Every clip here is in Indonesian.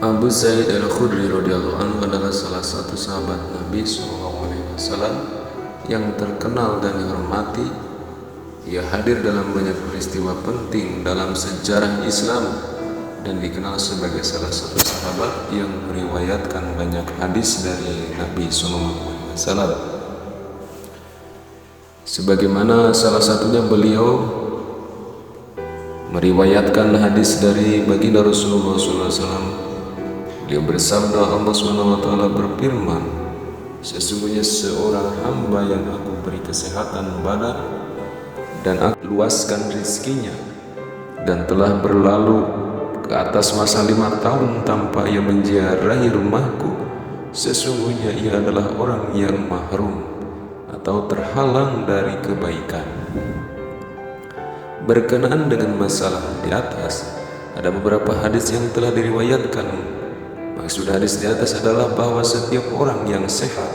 Abu Sa'id Al-Khudri radhiyallahu anhu adalah salah satu sahabat Nabi SAW yang terkenal dan dihormati. Ia hadir dalam banyak peristiwa penting dalam sejarah Islam dan dikenal sebagai salah satu sahabat yang meriwayatkan banyak hadis dari Nabi SAW. Sebagaimana salah satunya beliau meriwayatkan hadis dari baginda Rasulullah SAW. Beliau bersabda, Allah SWT berfirman, sesungguhnya seorang hamba yang aku beri kesehatan badan dan aku luaskan rizkinya, dan telah berlalu ke atas masa 5 tahun tanpa ia menziarahi rumahku, sesungguhnya ia adalah orang yang mahrum atau terhalang dari kebaikan. Berkenaan dengan masalah di atas, ada beberapa hadis yang telah diriwayatkan. Maksud hadis di atas adalah bahwa setiap orang yang sehat,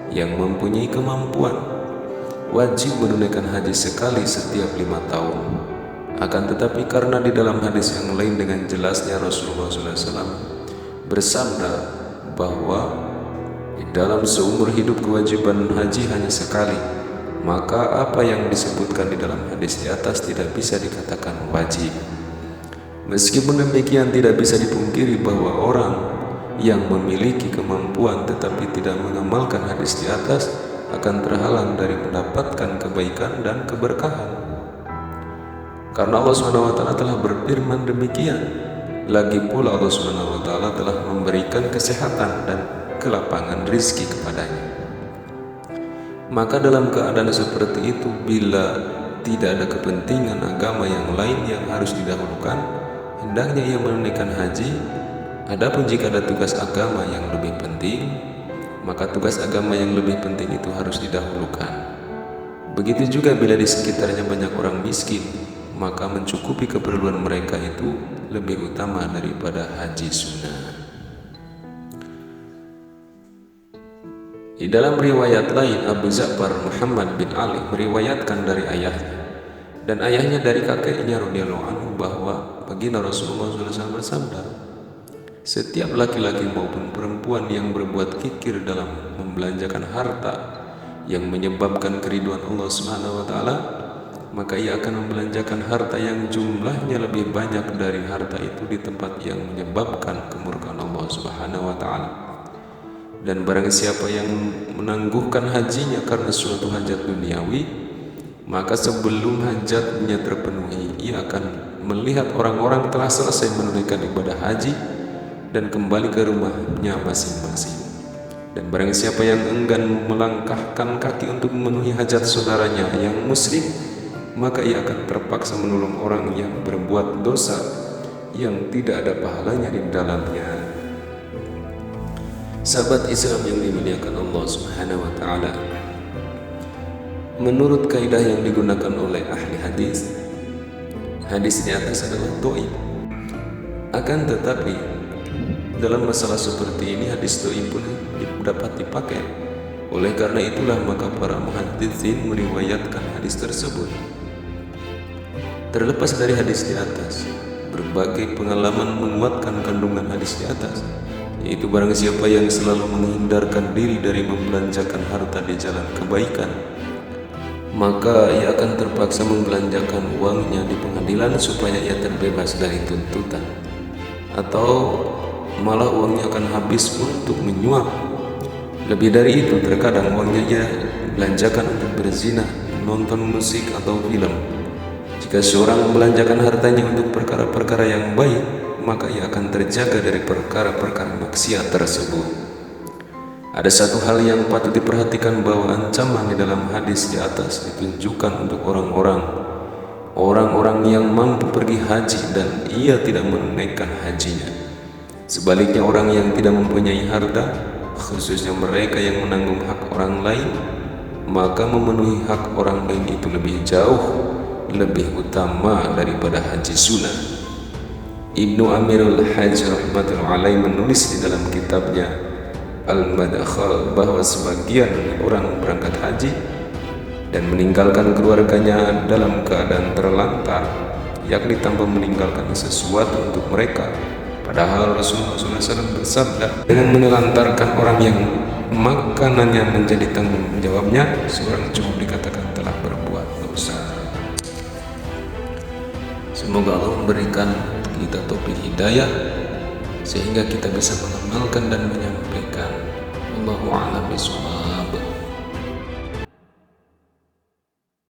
yang mempunyai kemampuan, wajib menunaikan haji sekali setiap 5 tahun. Akan tetapi karena di dalam hadis yang lain dengan jelasnya Rasulullah SAW bersabda bahwa di dalam seumur hidup kewajiban haji hanya sekali, maka apa yang disebutkan di dalam hadis di atas tidak bisa dikatakan wajib. Meskipun demikian, tidak bisa dipungkiri bahwa orang yang memiliki kemampuan tetapi tidak mengamalkan hadis di atas akan terhalang dari mendapatkan kebaikan dan keberkahan. Karena Allah SWT telah berfirman demikian. Lagi pula Allah SWT telah memberikan kesehatan dan kelapangan rizki kepadanya. Maka dalam keadaan seperti itu, bila tidak ada kepentingan agama yang lain yang harus didahulukan, hendaknya ia menunaikan haji. Adapun jika ada tugas agama yang lebih penting, maka tugas agama yang lebih penting itu harus didahulukan. Begitu juga bila di sekitarnya banyak orang miskin, maka mencukupi keperluan mereka itu lebih utama daripada haji sunnah. Di dalam riwayat lain, Abu Ja'far Muhammad bin Ali meriwayatkan dari ayahnya dan ayahnya dari kakeknya radhiyallahu anhu bahwa baginda Rasulullah SAW bersabda, setiap laki-laki maupun perempuan yang berbuat kikir dalam membelanjakan harta yang menyebabkan keriduan Allah SWT, maka ia akan membelanjakan harta yang jumlahnya lebih banyak dari harta itu di tempat yang menyebabkan kemurkaan Allah SWT. Dan barang siapa yang menangguhkan hajinya karena suatu hajat duniawi, maka sebelum hajatnya terpenuhi, ia akan melihat orang-orang telah selesai menunaikan ibadah haji dan kembali ke rumahnya masing-masing. Dan barang siapa yang enggan melangkahkan kaki untuk memenuhi hajat saudaranya yang muslim, maka ia akan terpaksa menolong orang yang berbuat dosa yang tidak ada pahalanya di dalamnya. Sahabat Islam yang dimuliakan Allah Subhanahu wa taala, menurut kaidah yang digunakan oleh ahli hadis, hadis di atas adalah dhaif. Akan tetapi dalam masalah seperti ini hadis dhaif pun dapat dipakai. Oleh karena itulah maka para muhaddisin meriwayatkan hadis tersebut. Terlepas dari hadis di atas, berbagai pengalaman menguatkan kandungan hadis di atas, yaitu barang siapa yang selalu menghindarkan diri dari membelanjakan harta di jalan kebaikan, maka ia akan terpaksa membelanjakan uangnya di pengadilan supaya ia terbebas dari tuntutan, atau malah uangnya akan habis untuk menyuap. Lebih dari itu, terkadang uangnya ia belanjakan untuk berzina, menonton musik atau film. Jika seorang membelanjakan hartanya untuk perkara-perkara yang baik, maka ia akan terjaga dari perkara-perkara maksiat tersebut. Ada satu hal yang patut diperhatikan, bahwa ancaman di dalam hadis di atas ditunjukkan untuk orang-orang yang mampu pergi haji dan ia tidak menunaikan hajinya. Sebaliknya, orang yang tidak mempunyai harta, khususnya mereka yang menanggung hak orang lain, maka memenuhi hak orang lain itu lebih jauh lebih utama daripada haji sunnah. Ibnu Amirul Hajj rahmatullahi alaih menulis di dalam kitabnya Al-Madkhal bahwa sebagian orang berangkat haji dan meninggalkan keluarganya dalam keadaan terlantar, yakni tanpa meninggalkan sesuatu untuk mereka, Padahal Rasulullah SAW bersabda, dengan menelantarkan orang yang makanannya menjadi tanggung jawabnya, seorang cukup dikatakan telah berbuat dosa. Semoga Allah memberikan kita taufik hidayah sehingga kita bisa mengamalkan dan menyampaikan. Wallahu a'lam bishawab.